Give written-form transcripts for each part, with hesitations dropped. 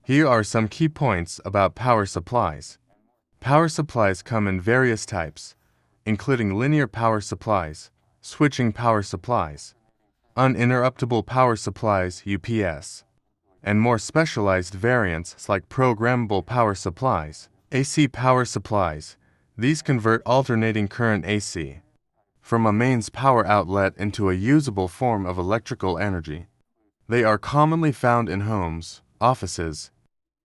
Here are some key points about power supplies. Power supplies come in various types, including linear power supplies, switching power supplies, uninterruptible power supplies (UPS), and more specialized variants like programmable power supplies, AC power supplies. These convert alternating current AC from a mains power outlet into a usable form of electrical energy. They are commonly found in homes, offices,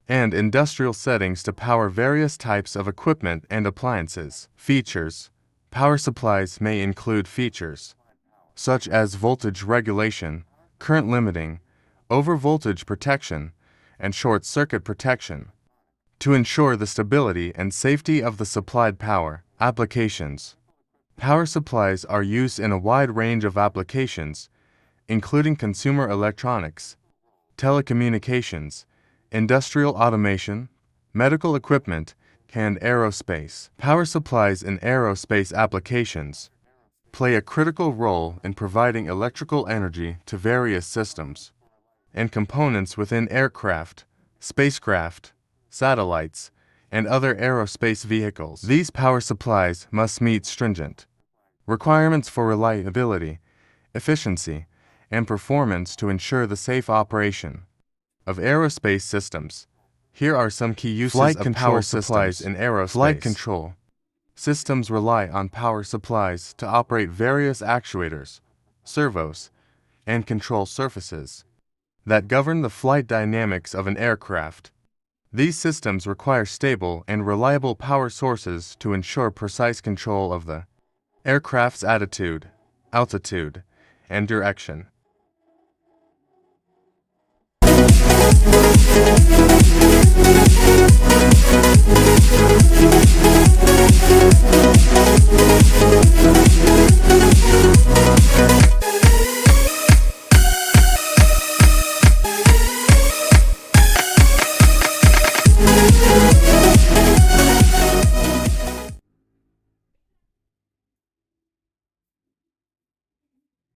and industrial settings to power various types of equipment and appliances. Features: power supplies may include features such as voltage regulation, current limiting, overvoltage protection, and short-circuit protection to ensure the stability and safety of the supplied power. Applications: power supplies are used in a wide range of applications, including consumer electronics, telecommunications, industrial automation, medical equipment, and aerospace. Power supplies in aerospace applications play a critical role in providing electrical energy to various systems and components within aircraft, spacecraft, satellites, and other aerospace vehicles. These power supplies must meet stringent requirements for reliability, efficiency, and performance to ensure the safe operation of aerospace systems. Here are some key uses of power supplies in aerospace. Flight control systems rely on power supplies to operate various actuators, servos, and control surfaces that govern the flight dynamics of an aircraft. These systems require stable and reliable power sources to ensure precise control of the aircraft's attitude, altitude, and direction.